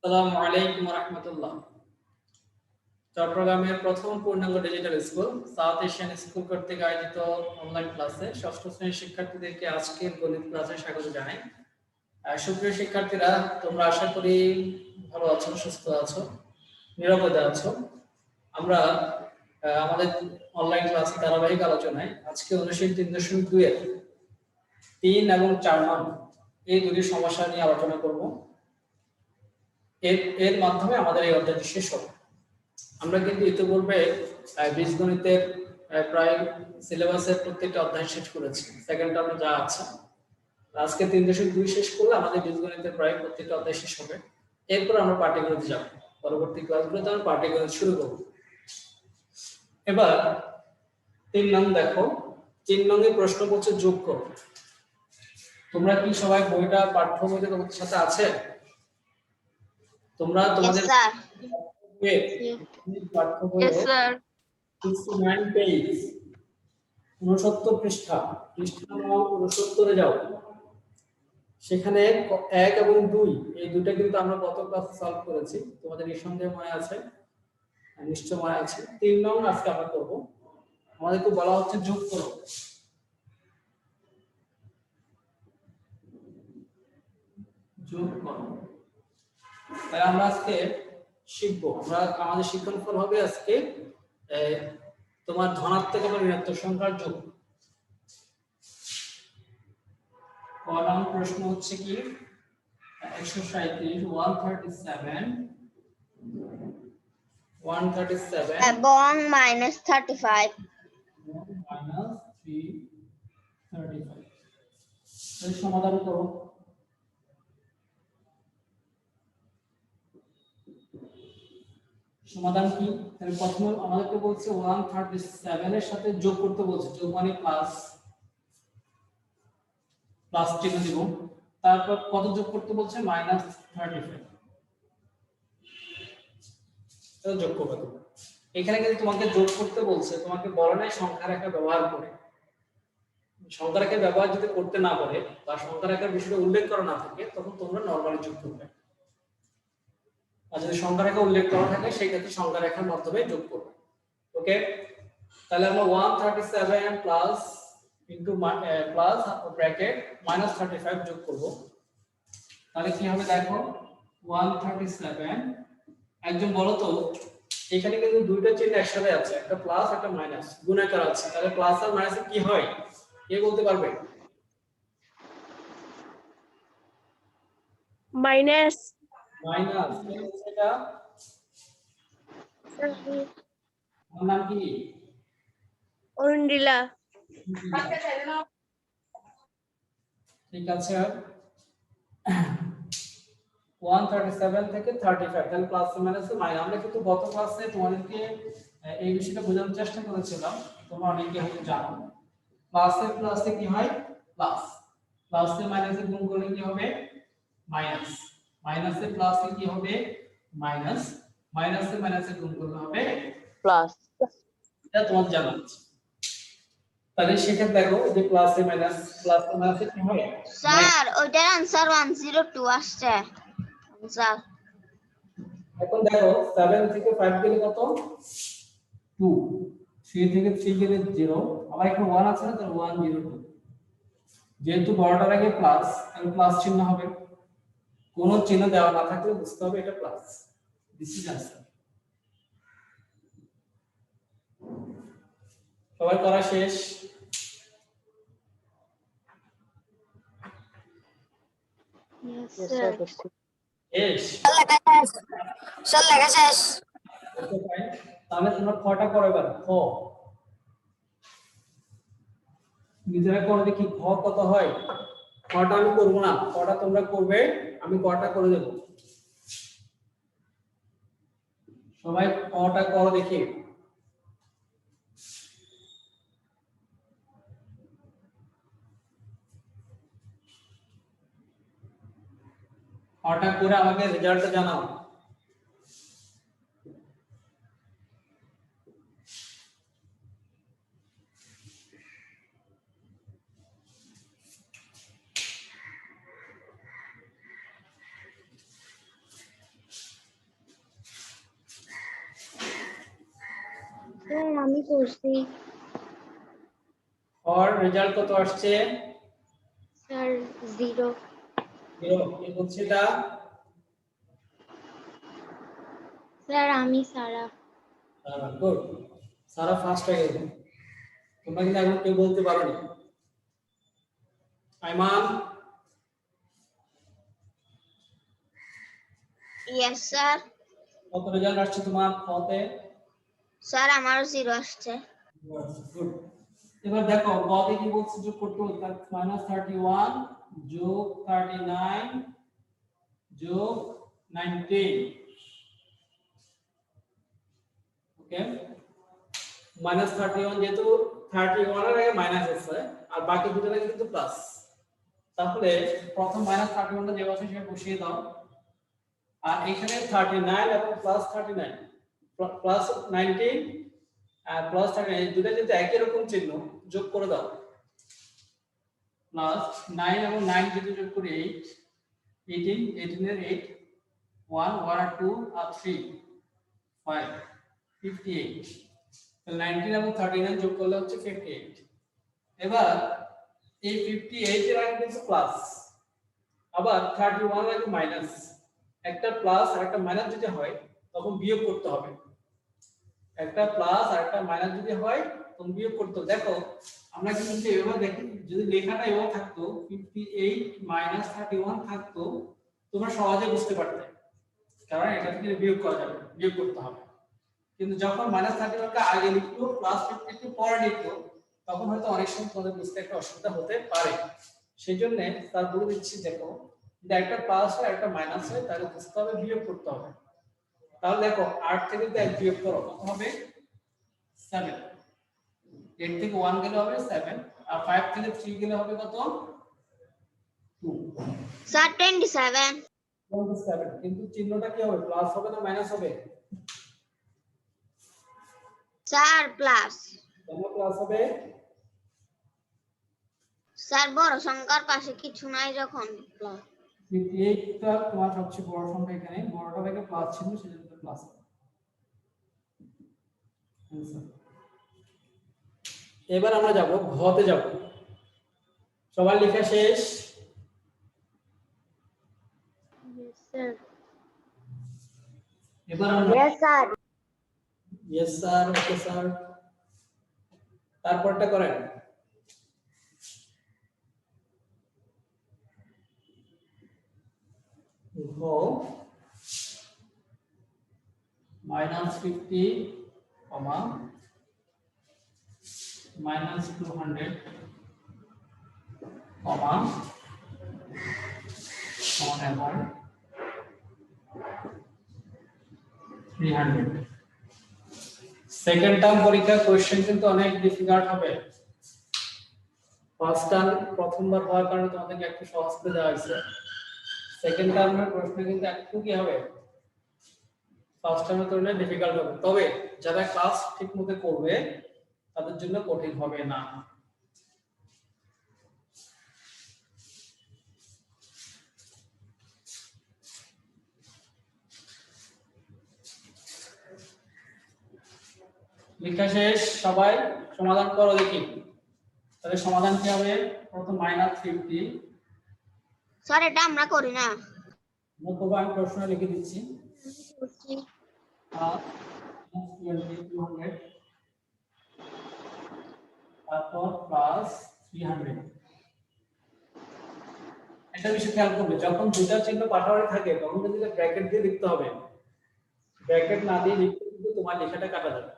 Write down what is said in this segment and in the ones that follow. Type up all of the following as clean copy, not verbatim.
আসসালামু আলাইকুম ওয়া রাহমাতুল্লাহ। চট্টগ্রামের প্রথম পূর্ণাঙ্গ digital school south Asian school কর্তৃক আয়োজিত অনলাইন ক্লাসে ষষ্ঠ শ্রেণীর শিক্ষার্থীদেরকে আজকের গণিত ক্লাসে স্বাগত জানাই। সুপ্রিয় শিক্ষার্থীরা, তোমরা আশা করি ভালো আছো, সুস্থ আছো, নিরাপদে আছো। আমরা আমাদের অনলাইন ক্লাসে ধারাবাহিক আলোচনায় আজকে অনুশীলন 3.2 এর 3 এবং 4 নং এই দুটি সমস্যা নিয়ে আলোচনা করব। এর মাধ্যমে আমাদের এই অধ্যায়টি শেষ হবে। আমরা কিন্তু ইতিপূর্বে বীজগণিতের প্রায় সিলেবাসের প্রত্যেকটা অধ্যায় শেষ করেছি, সেকেন্ড টার্মে যা আছে। আজকে 3.2 শেষ করলে আমাদের বীজগণিতের প্রায় প্রত্যেকটা অধ্যায় শেষ হবে। এরপর আমরা পাটিগণিতে যাব, পরবর্তী ক্লাসগুলোতে আমরা পাটিগণিত শুরু করব। এবার 3 নং দেখো, 3 নং এর প্রশ্ন বলছে যোগ করো। তোমরা কি সবাই বইটা পাঠ্য বইতে তোমাদের সাথে আছে? তোমরা তোমাদের পাঠ্য বইয়ে 69 পেজ 69 পৃষ্ঠা নম্বর 69 যাও। সেখানে 1 এবং 2 এই দুটো কিন্তু আমরা গত ক্লাসে সলভ করেছি, তোমাদের নিঃসন্দেহে মনে আছে, নিশ্চয় মনে আছে। 3 নং আজকে আমরা করব। আমাদেরকে বলা হচ্ছে যোগ করো। যোগ করো, তাই আমরা আজকে শিখবো। আমাদের শিক্ষণফল হবে আজকে তোমার ধনাত্মক এবং ঋণাত্মক সংখ্যার যোগ। কলম প্রশ্ন হচ্ছে কি 137 137 এবং -35 -335 এর সমাধান করো। সমাধান কি? তাহলে প্রথমে আমাদেরকে বলছে 137 এর সাথে যোগ করতে বলছে, যোগ মানে প্লাস চিহ্ন দিব। তারপর কত যোগ করতে বলছে? -35 এটা যোগ করবে। এখানে কিন্তু তোমাকে যোগ করতে বলছে, তোমাকে বলে নাই সংখ্যা রেখা ব্যবহার করে। সংখ্যা রেখা ব্যবহার যদি করতে না পারে বা সংখ্যা রেখার বিষয়টা উল্লেখ করা না থাকে, তখন তোমরা নরমালি যোগ করবে। আর যদি সংখ্যা রেখা উল্লেখ করা থাকে সেই ক্ষেত্রে সংখ্যা রেখার মাধ্যমে যোগ করবে। ওকে, তাহলে আমরা 137 প্লাস ইনটু প্লাস ব্র্যাকেট -35 যোগ করব। তাহলে কি হবে দেখো, 137। একজন বলো তো, এখানে কিন্তু দুইটা চিহ্ন একসাথে আছে, একটা প্লাস একটা মাইনাস, গুণাকার আছে। তাহলে প্লাস আর মাইনাসে কি হয় কে বলতে পারবে? Minus minus. এটা আমার নাম কি? অরুণডিলা। ঠিক আছে, 137 থেকে 35, তাহলে প্লাস মাইনাস মাইনাস। আমরা কিন্তু গত ক্লাসে তোমাদেরকে এই বিষয়টা বোঝানোর চেষ্টা করেছিলাম, তোমরা অনেকে হয়তো জানো। প্লাসে প্লাসে কি হয়? প্লাস। প্লাসে মাইনাসে গুণ করলে কি হবে? মাইনাস। মাইনাসে প্লাসে কি হবে? মাইনাস। মাইনাসে মাইনাসে গুণ করলে হবে প্লাস। এটা তোমাদের জানা আছে। তাহলে সেক্ষেত্রে দেখো যে প্লাসে মাইনাসে কি হয়? স্যার ওইটার आंसर 102 আসছে স্যার। এখন দেখো 7 থেকে 5 গেলে কত? 2। 3 থেকে 3 গেলে 0, আবার এখানে 1 আছে না, তাহলে 102। যেহেতু বড়টার আগে প্লাস, তাহলে প্লাস চিহ্ন হবে। কোনো চিহ্ন দেওয়া না থাকলে বুঝতে হবে এটা প্লাস। This is answer. সবার করা শেষ? শেষ? স্যার লেখা শেষ। Okay fine. তাহলে তোমরা খটা করো এবার। খ নিজেরা করে দেখি খ কত হয়। খটা আমি করব না, খটা তোমরা করবে, আমি কটা করে দেব। সবাই খটা করো দেখি। খটা করে আমাকে রেজাল্টটা জানাও। আমি করছি और রেজাল্ট কত আসছে? স্যার 0 0 কি বলছে এটা? স্যার আমি সারা গুড, সারা ফার্স্ট হয়ে গেল। তোমরা কিন্তু এখন কেউ বলতে পারোনি। আইমান ইয়েস স্যার কত রেজাল্ট আসছে তোমার কতে? স্যার আমারও 0 আসছে গুড। এবার দেখো কতে কি বলছে যোগ করতে বলছে -31 যোগ 39 যোগ 19, ওকে। -31 যেহেতু 31 এর আগে মাইনাস আছে আর বাকি দুটোর আগে কিন্তু প্লাস, তাহলে প্রথম -31 টা যে বসে সেটা বসিয়ে দাও। আর এখানে 39 এবং +39 +19 আর +39 দুটো যদি একই রকম চিহ্ন, যোগ করে দাও। +9 এবং 9 যদি যোগ করি 8, 18, 18 এর 8, 1 1 আর 2 আর 3 5 58, তাহলে 19 এবং 39 যোগ করলে হচ্ছে 58। এবার এই 58 এর আগে কিন্তু প্লাস, আবার 31 এর আগে মাইনাস, একটা প্লাস আর একটা মাইনাস যদি হয় তখন বিয়োগ করতে হবে। একটা প্লাস আর একটা মাইনাস যদি হয় তখন বিয়োগ করতে হবে। দেখো আমরা কিন্তু এভাবে দেখি, যদি লেখাটা এভাবে থাকতো 58 - 31 থাকতো তোমরা সহজে বুঝতে পারতে, কারণ এটা থেকে বিয়োগ করা যাবে, বিয়োগ করতে হবে। কিন্তু যখন -31 কে আগে লিখলো +52 পরে লিখলো তখন হয়তো অনেক সময় তোমাদের বুঝতে একটা অসুবিধা হতে পারে। সেজন্য তার বলে দিচ্ছি, দেখো যদি একটা প্লাস হয় একটা মাইনাস হয় তাহলে বুঝতে হবে বিয়োগ করতে হবে। তাহলে দেখো 8 থেকে 1 বিয়োগ করো কত হবে? 7। 8 থেকে 1 গেলে হবে 7 আর 5 থেকে 3 গেলে হবে কত? 2। স্যার 27 27, কিন্তু চিহ্নটা কি হবে, প্লাস হবে না মাইনাস হবে? স্যার প্লাস কেন প্লাস হবে? স্যার বড় সংখ্যার পাশে কিছু নাই যখন প্লাস 58 টা তোমার সবচেয়ে বড় সংখ্যা, এখানে বড়টা থেকে প্লাস ছিল সেজন্য প্লাস। এবার আমরা যাব ঘতে যাব। সবার লেখা শেষ? স্যার এবার আমরা yes sir yes sir, okay sir, তারপরটা করেন। ঘ -50, -200, এবং 300। সেকেন্ড টার্ম পরীক্ষা কোশ্চেন কিন্তু অনেক ডিফিকাল্ট হবে। ফার্স্ট টার্ম প্রথমবার হওয়ার কারণে তোমাদেরকে একটু সহজ করে দেওয়া হয়েছে। সেকেন্ড টার্মের প্রশ্ন কিন্তু একটু কি হবে, ফার্স্ট টার্মের তুলনায় ডিফিকাল্ট হবে, তবে যারা ক্লাস ঠিকমতো করবে তাদের জন্য কঠিন হবে না। লেখা শেষ? সবাই সমাধান করো দেখি। তাহলে সমাধান কি হবে? প্রথম -50, স্যার এটা আমরা করি না নতুবা আমি প্রশ্ন লিখে দিচ্ছি। করছি 200, তারপর +300। একটা বিষয় খেয়াল করবে, যখন দুটো চিহ্ন পাশাপাশি থাকে তখন কিন্তু ব্র্যাকেট দিয়ে লিখতে হবে, ব্র্যাকেট না দিয়ে লিখতে কিন্তু তোমার লেখাটা কাটা যাবে।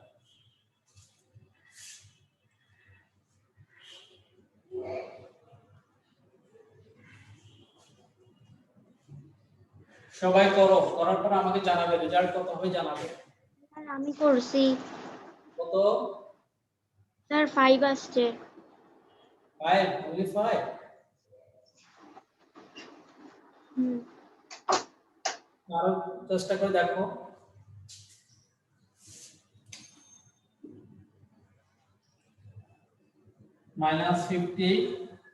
সবাই করো, করার পর আমাকে জানাবে রেজাল্ট কত হবে, জানাবে। স্যার আমি করছি কত? স্যার 5 আসছে 5, only 5? আরো চেষ্টা করে দেখো। -50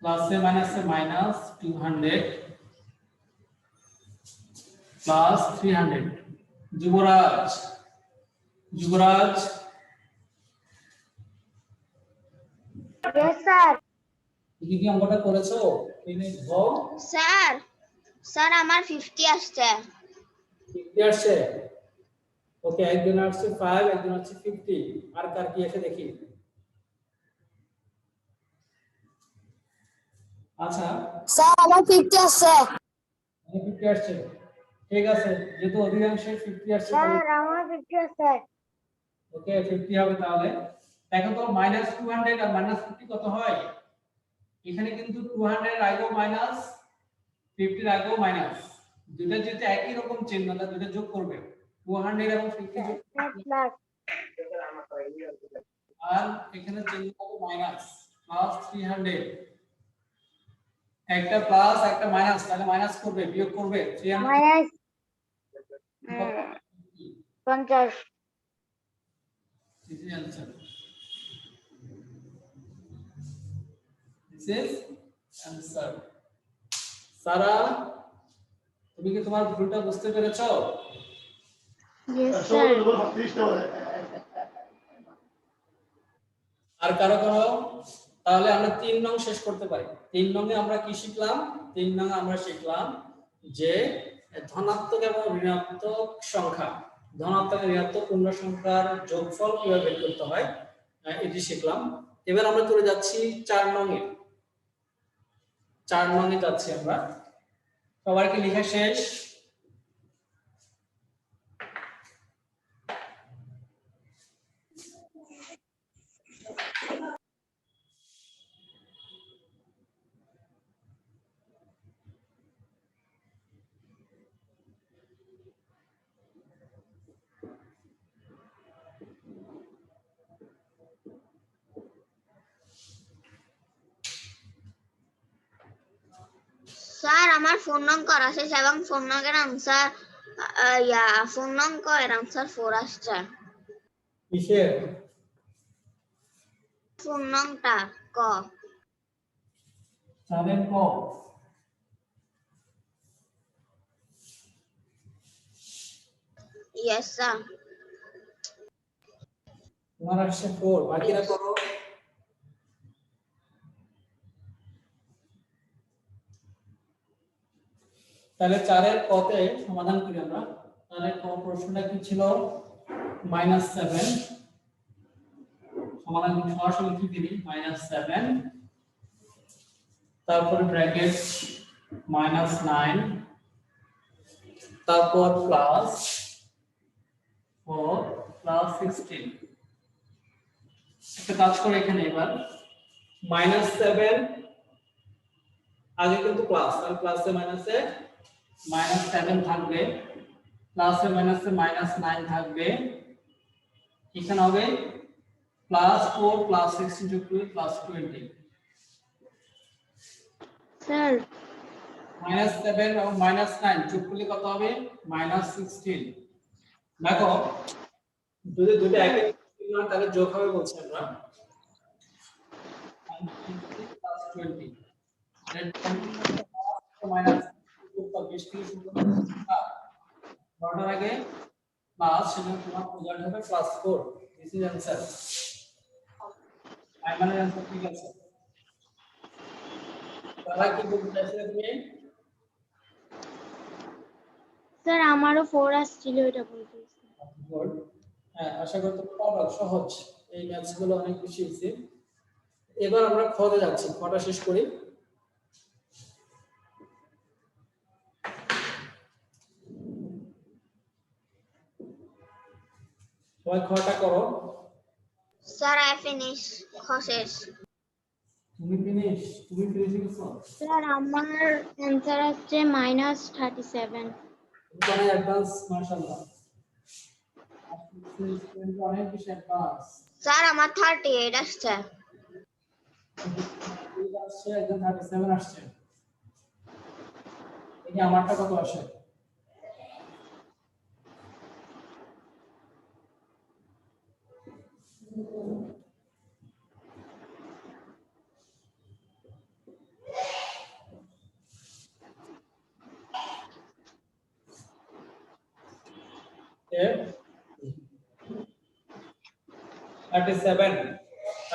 প্লাসে মাইনাসে -200 +300। যুবরাজ, যুবরাজ Yes, sir. তুমি কি অঙ্কটা করেছো? মিনিট হও। স্যার স্যার আমার 50 আসছে। 50 আসছে। ওকে, একজন আসছে 5, একজন আসছে 50। আর কার কি এসে দেখি। আচ্ছা, স্যার আমার 50 আসছে। 50 আসছে। ঠিক আছে, যেহেতু অধিকাংশের 50 আসছে স্যার তাহলে আমার 50 আসছে। ওকে 50 হবে তাহলে। দেখো তো -200 আর -50 কত হয়? এখানে কিন্তু 200 এর আগেও মাইনাস, 50 এর আগেও মাইনাস। দুটো যেহেতু একই রকম চিহ্ন, তাহলে দুটো যোগ করবে। 200 এবং 50 যোগ করবে। প্লাস আর এখানে চিহ্ন হবে মাইনাস, প্লাস 300। একটা প্লাস একটা মাইনাস, তাহলে মাইনাস করবে, বিয়োগ করবে। 300 minus 50। This is answer. This is answer. সারা, তুমি কি তোমার ভুলটা বুঝতে পেরেছো? Yes, sir. আর কারো কারো, তাহলে আমরা 3 নং শেষ করতে পারি। 3 নং এ আমরা কি শিখলাম? 3 নং আমরা শিখলাম যে ধনাত্মক এবং ঋণাত্মক সংখ্যা, ধনাত্মক এবং ঋণাত্মক পূর্ণ সংখ্যার যোগফল কিভাবে বের করতে হয়, এটি শিখলাম। এবার আমরা চলে যাচ্ছি 4 নং এ। 4 নং এ যাচ্ছি আমরা। সবার কি লেখা শেষ? স্যার আমার ফোন নং করা শেষ এবং ফোন নং এর আনসার ফোন নং এর আনসার 4 আসছে। কিসের? ফোন নংটা ক। 4 এর ক। Yes sir. তোমার আসছে 4, বাকিরা করো। তাহলে 4 এর কতে সমাধান করি আমরা। তাহলে ক প্রশ্নটা কি ছিল? -7 সমাধান করি, সরাসরি কি দিবি? -7, তারপরে ব্র্যাকেট -9, তারপর প্লাস 4 প্লাস 16। একটা কাজ করে এখানে এবার -7 আগে কিন্তু প্লাস, তাহলে প্লাসে মাইনাসে -7 থাকবে, প্লাসে মাইনাসে -9 থাকবে। এখানে হবে +4 + 16 যোগ করলে +20। স্যার -7 এবং -9 যোগ করলে কত হবে? -16। দেখো, যদি দুটো একই চিহ্ন হয় তাহলে যোগ হবে বলছি আমরা। -20 মাইনাস বেশ থেকে শুরু করে বড়টার আগে প্লাস, সেখানে তোমার রেজাল্ট হবে +4। This is answer. আইমানের অ্যানসার ঠিক আছে। তারা কি বলতে চাইছে তুমি? স্যার আমারও 4 আসছিল, এটা বলতেছি। গুড। হ্যাঁ, আশা করি তোমরা পারবে, সহজ। এই ম্যাথস গুলো অনেক বেশি ইজি। এবার আমরা খতে যাচ্ছি, খটা শেষ করি। সবাই খটা করো। স্যার আই ফিনিশ শেষ। তুমি ফিনিশ গেছো? স্যার আমার অ্যানসার আসছে -37। তুমি অ্যাডভান্স, মাশাআল্লাহ। স্টুডেন্ট অনেক বেশি অ্যাডভান্স। স্যার আমার 38 আসছে। আসছে একজন 37 আসছে। এই আমারটা কত আসে? এ 37।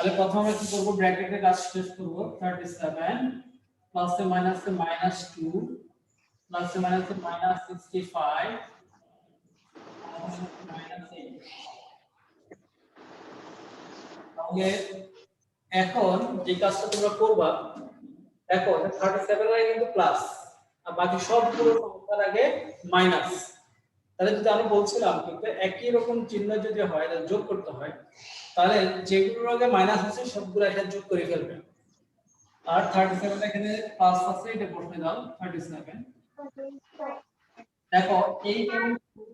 তাহলে প্রথমে আমরা কি করব, ব্র্যাকেটে কাজ শেষ করব। 37 প্লাসে মাইনাসে -2 প্লাসে মাইনাসে -65 -8। তাহলে এখন যে কাজটা তোমরা করবা, দেখো 37 এর আগে কিন্তু প্লাস আর বাকি সবগুলো সংখ্যার আগে মাইনাস। তাহলে যদি আমি বলছিলাম কিন্তু একই রকম চিহ্ন যদি হয় তাহলে যোগ করতে হয়, তাহলে যেগুলোর আগে মাইনাস আছে সবগুলো একটা যোগ করে ফেলবে। আর 37 এখানে প্লাস আছে, এটা বসে দাও 37। দেখো 8 এবং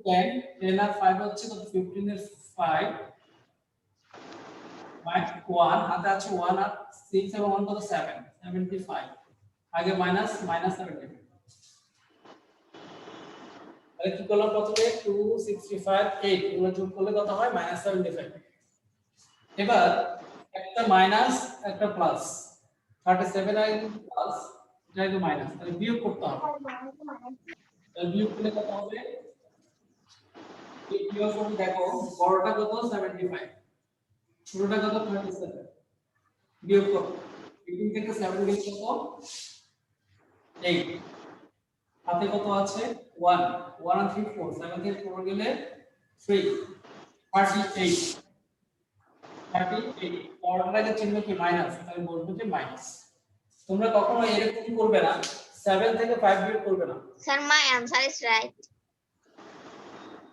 10, 10 আর 5 হচ্ছে কত, 15 এর 5 1 হাতে আছে 1 আর 6 এবং 1 কত 7, 75 আগে মাইনাস মাইনাস 75। তাহলে কি করলাম, প্রথমে 2 65 8 এগুলো যোগ করলে কত হয়, -75। এবার একটা মাইনাস একটা প্লাস, 37 আর প্লাস, এটা কিন্তু মাইনাস, তাহলে বিয়োগ করতে হবে। তাহলে বিয়োগ করলে কত হবে, এই বিয়োগ করলে দেখো বড়টা কত 75, ছোটটা কত 37, বিয়োগ করো 18 থেকে 7 গেলে কত 8, হাতে কত আছে 1 1 আর 3 4, 7 থেকে 4 গেলে 3 38 38। অর্ডার আগে চিহ্ন কি মাইনাস, তাহলে বলবো যে মাইনাস। তোমরা কখনো এরকম করবে না, 7 থেকে 5 বিয়োগ করবে না। Sir, my answer is right.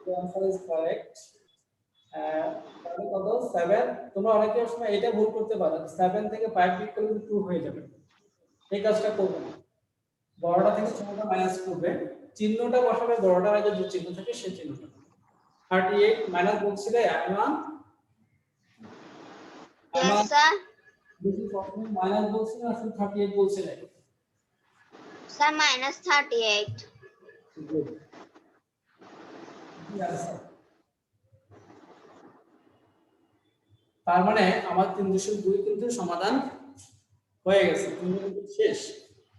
The answer is correct. তাহলে কত 7, তোমরা অনেকে সময় এটা ভুল করতে পারো, 7 থেকে 5 বিয়োগ করলে 2 হয়ে যাবে। এই কাজটা করবে না, বড়টা থেকে ছোটটা মাইনাস করবে, চিহ্নটা বসাবে বড়টার আগে যে চিহ্ন থাকে সেই চিহ্নটা। 38 মাইনাস বলছিলে আইমান, Yes, sir. বেশি প্রথমে মাইনাস বলছিলে না 38 বলছিলে? Sir, -38. Good. Yes. তার মানে আমার 3.2 কিন্তু সমাধান হয়ে গেছে, কিন্তু শেষ।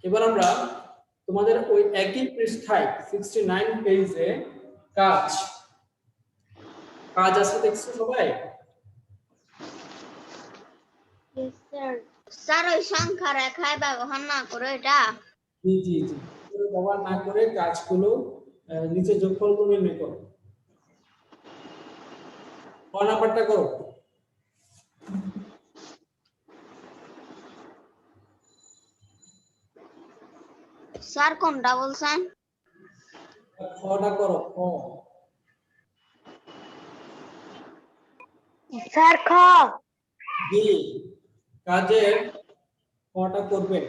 এবার আমরা তোমাদের ওই একই পৃষ্ঠায় 69 পেজে কাজ আছে, দেখছো সবাই? Yes, sir. Sir, ওই সংখ্যা রেখায় ব্যবহার না করে এটা। জি জি জি, ব্যবহার না করে কাজগুলো নিচে যোগফলগুলো নির্ণয় করো। ক নাম্বারটা করো। স্যার কোনটা বলছেন? খটা করো, খ। স্যার খ। জি, কাজের খটা করবে।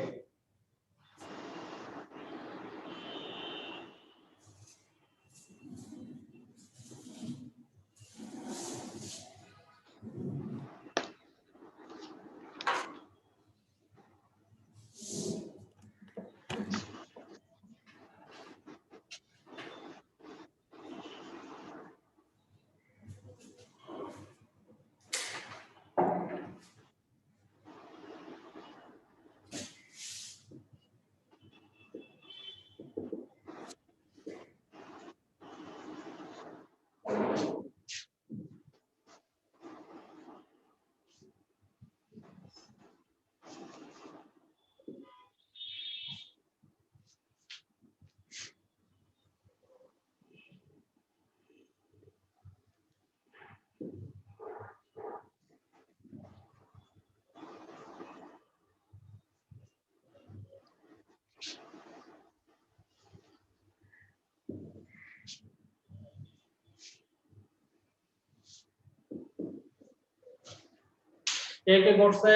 কে কে করছে?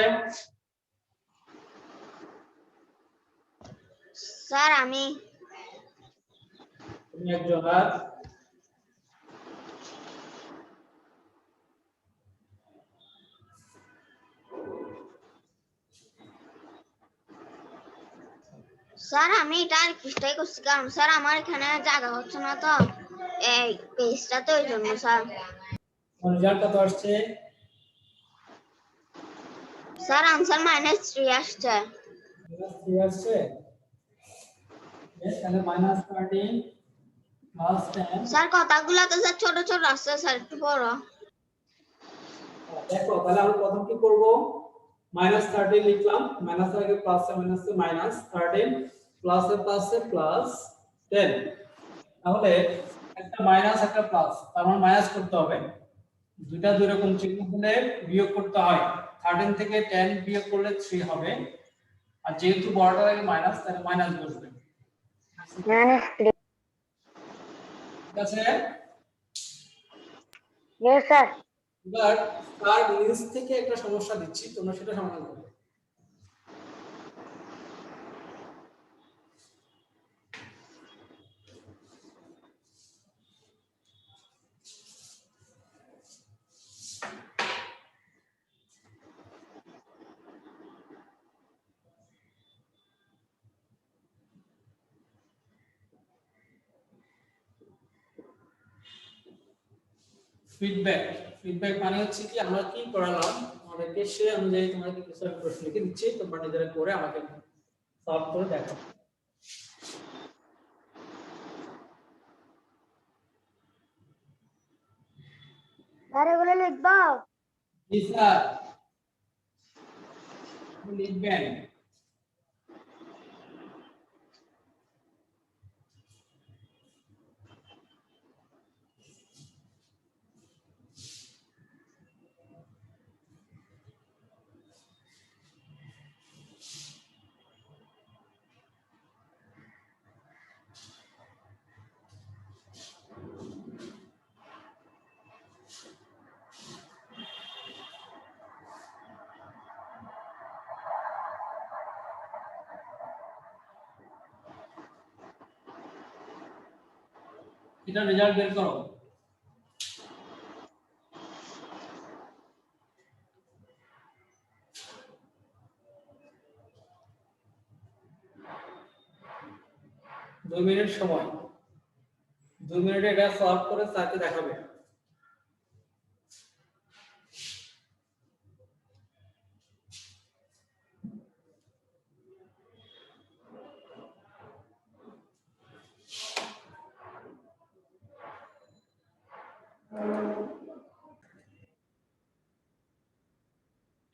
স্যার আমি। তুমি একজন। আর স্যার আমি এটা আর পৃষ্ঠায় করছি, কারণ স্যার আমার এখানে জায়গা হচ্ছে না তো এই পেজটা, তো ওই জন্য স্যার। রেজাল্টটা তো আসছে। স্যার আনসার -3 আসছে। -3 আসছে, তাহলে -13 প্লাস 10। স্যার কথাগুলো তো স্যার ছোট ছোট আসছে, স্যার একটু বড়। দেখো তাহলে আমরা প্রথম কি করব, -13 লিখলাম, মাইনাস আগে প্লাস এ মাইনাস এ -13 প্লাস এ প্লাস 10। তাহলে একটা মাইনাস একটা প্লাস, তার মানে মাইনাস করতে হবে। দুইটা দুই রকম চিহ্ন হলে বিয়োগ করতে হয়। 13 থেকে 10 বিয়োগ করলে 3 হবে, আর যেহেতু বড়টার আগে মাইনাস, তাহলে মাইনাস বসবে। ঠিক আছে? Yes sir. এবার তার নিচ থেকে একটা সমস্যা দিচ্ছি, তোমরা সেটা সমাধান করবে। ফিডব্যাক, ফিডব্যাক মানে হচ্ছে কি আমরা কি পড়ালাম আমাদেরকে সে অনুযায়ী তোমাদেরকে কিছু আমি প্রশ্ন লিখে দিচ্ছি, তোমরা নিজেরা করে আমাকে সলভ করে দেখো। স্যার এগুলো লিখবো? জি স্যার, লিখবেন। এটা রেজাল্ট বের করো। দুই মিনিট সময়, 2 মিনিটে এটা সলভ করে স্যারকে দেখাবে।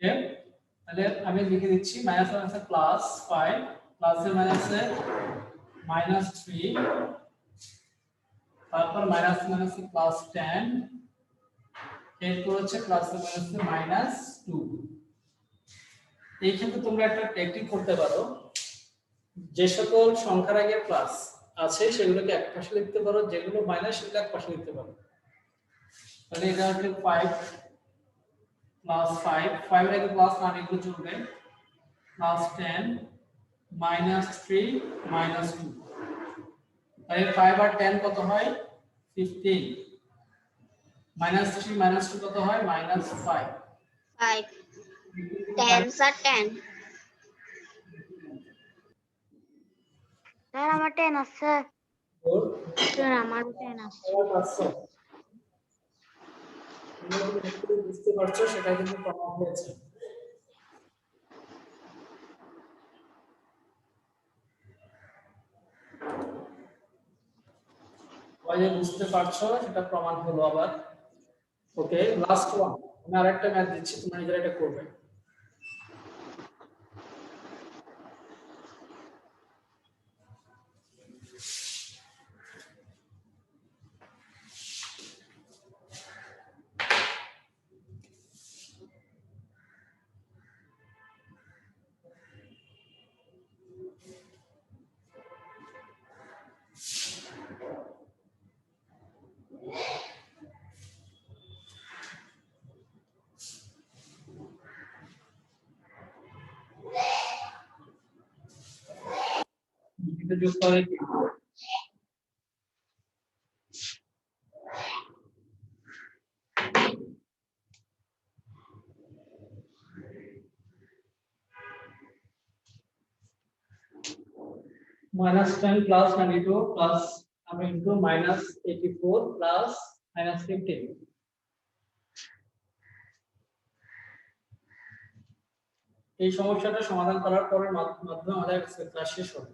ওকে, তাহলে আমি লিখে দিচ্ছি মাইনাস মাইনাসে প্লাস 5 প্লাসে মাইনাসে -3, তারপর মাইনাস মাইনাসে প্লাস 10, এরপর হচ্ছে প্লাসে মাইনাসে -2। এই ক্ষেত্রে তোমরা একটা টেকনিক করতে পারো, যে সকল সংখ্যার আগে প্লাস আছে সেগুলোকে এক পাশে লিখতে পারো, যেগুলো মাইনাস সেগুলো এক পাশে লিখতে পারো। তাহলে এটা হচ্ছে 5 প্লাস 5, 5 এর আগে প্লাস না লিখলে চলবে, প্লাস 10 -3 -2। তাহলে 5 আর 10 কত হয়? 15। -3 -2 কত হয়? -5। 5 10 স্যার 10। স্যার আমার 10 আছে। ওর স্যার আমারও 10 আসছে। পাঁচশো। তোমরা যদি বুঝতে পারছো সেটা কিন্তু প্রমাণ হয়েছে। যে বুঝতে পারছো সেটা প্রমাণ হলো আবার। ওকে, লাস্ট ওয়ান, আমি আরেকটা ম্যাথ দিচ্ছি, তোমরা নিজেরা এটা করবে। এটা যোগ করে কি? -10 plus 92 plus into -84 plus -15। এই সমস্যাটা সমাধান করার পরের মাধ্যমে আমাদের ক্লাস শেষ হবে।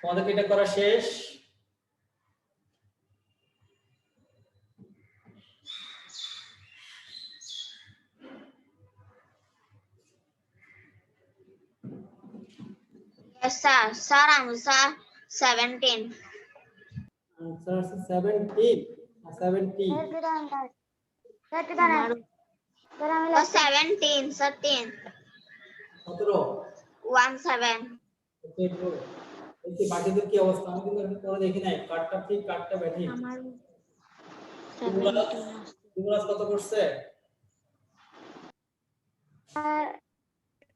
তোমাদের কি এটা করা শেষ? Yes, sir. Sir, answer 17. Answer আছে 17 না 70? আমারও Oh, 17. 17. 17? 17. ওকে ব্রো, এই যে বাকিদের কি অবস্থা? আমি কিন্তু এখন পরে দেখি নাই কার্ডটা ঠিক কার্ডটা ব্যাঠিক। আমারও তোমরা 17 আসছে। তোমরা কত করছে?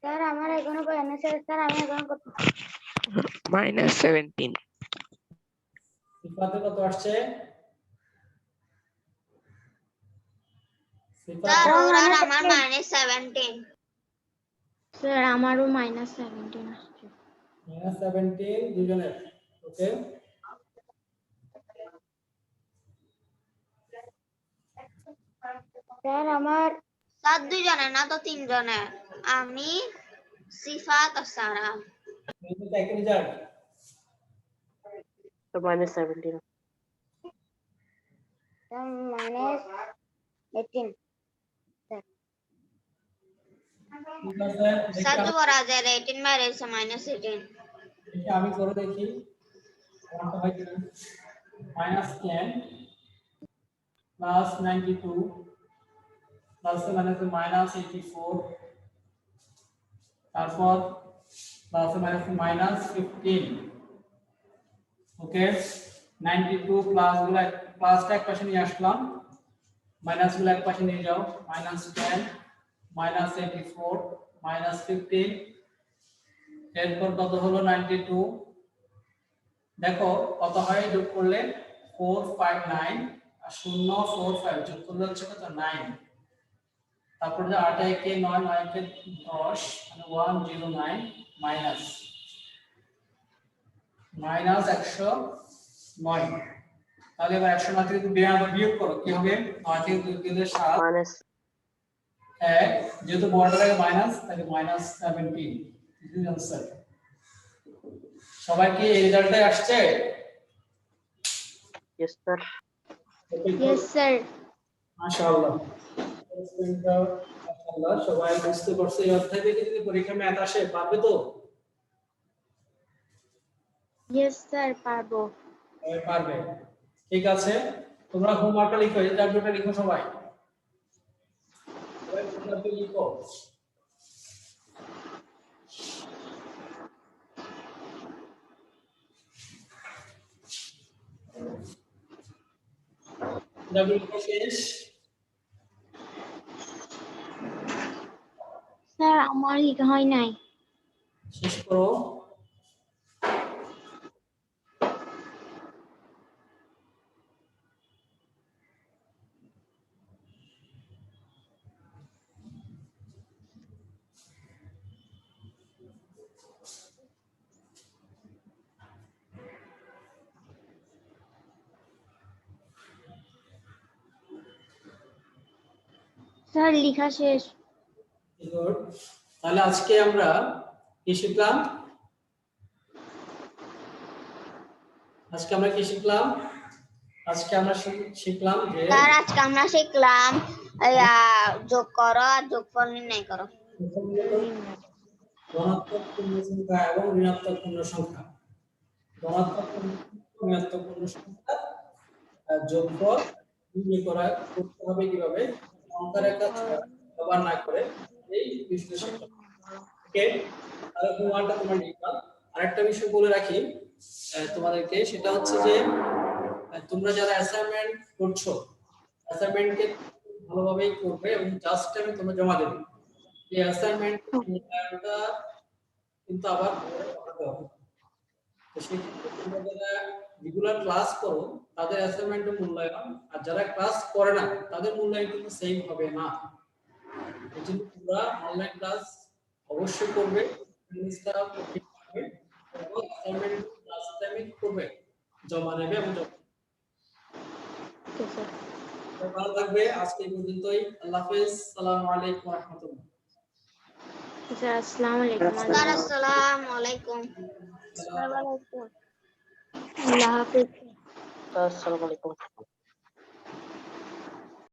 স্যার আমার এখনো করেন না স্যার, আমি এখনো করতে -17 সিফাতে কত আসছে? সিফাত Sir, ওরা আর আমার -17. স্যার আমারও -17 আসছে। -17 দুজনের। ওকে, স্যার আমার স্যার 2 জনের না তো 3 জনের। আমি, সিফাত আর সারা। এটা একই রেজাল্ট। তো -17 -18 ঠিক আছে, স্যার যুবরাজের 18 মেরেছে -18। দেখি আমি করে দেখি কোনটা হয় কিনা। -10 +92 প্লাস মানে তো -84, তারপর প্লাস মানে -15। ওকে, 92 প্লাস গুলো প্লাসটা এক পাশে নিয়ে আসলাম, মাইনাস গুলো এক পাশে নিয়ে যাও, -10 -84 -15, এরপর কত হলো 92। দেখো কত হয় যোগ করলে 459 আর 045 যোগ করলে হচ্ছে কত 9। তারপর যে 8 একে 9 9 একে 10 মানে 109 মাইনাস -109। তাহলে এবার 109 থেকে বিয়োগ করো, কি হবে? 9 থেকে 2 গেলে 7, মাইনাস 1, যেহেতু বর্ডার আগে মাইনাস তাহলে -17। This is answer. সবাই কি এই রেজাল্টে আসছে? Yes sir. Yes sir. মাশাআল্লাহ, মাশাআল্লাহ, সবাই বুঝতে পারছে। এই অধ্যায় থেকে যদি পরীক্ষা ম্যাথ আসে পারবে তো? ইয়েস স্যার পারবো। সবাই পারবে, ঠিক আছে। তোমরা হোমওয়ার্কটা লিখো, এই চারটা লিখো সবাই, সবাই হোমওয়ার্কটা লিখো। ডাব্লিউ লিখো শেষ। স্যার আমার লেখা হয় নাই। শেষ করো। স্যার লেখা শেষ। গুড। তাহলে আজকে আমরা কি শিখলাম? আজকে আমরা কি শিখলাম? আজকে আমরা শিখলাম যে স্যার আজকে আমরা শিখলাম যোগ করো আর যোগফল নির্ণয় করো। ধনাত্মক পূর্ণ সংখ্যা এবং ঋণাত্মক পূর্ণ সংখ্যা, ধনাত্মক ঋণাত্মক পূর্ণ সংখ্যা যোগফল নির্ণয় করা করতে হবে কিভাবে, সংখ্যার একটা ব্যবহার না করে এই বিশ্লেষণ। ওকে, তাহলে হোমওয়ার্কটা তোমরা লিখবা। আরেকটা বিষয় বলে রাখি তোমাদেরকে, সেটা হচ্ছে যে তোমরা যারা অ্যাসাইনমেন্ট করছো, অ্যাসাইনমেন্টকে ভালোভাবেই করবে এবং জাস্ট টাইমে তোমরা জমা দেবে। এই অ্যাসাইনমেন্ট মূল্যায়নটা কিন্তু আবার পড়াতে হবে। তো সেক্ষেত্রে তোমরা যারা রেগুলার ক্লাস করো তাদের অ্যাসাইনমেন্ট মূল্যায়ন, আর যারা ক্লাস করে না তাদের মূল্যায়ন কিন্তু সেম হবে না। এই জন্য তোমরা অনলাইন ক্লাস অবশ্যই করবে, জিনিসটা ঠিক থাকবে এবং অ্যাসাইনমেন্ট ক্লাস টাইমে করবে, জমা নেবে এবং ওকে স্যার। ভালো থাকবে। আজকে এই পর্যন্তই। আল্লাহ হাফেজ। আসসালামু আলাইকুম ওয়া রাহমাতুল্লাহ। স্যার আসসালামু আলাইকুম। স্যার আসসালামু আলাইকুম। আসসালাম। আল্লাহ হাফেজ। আসসালামু আলাইকুম।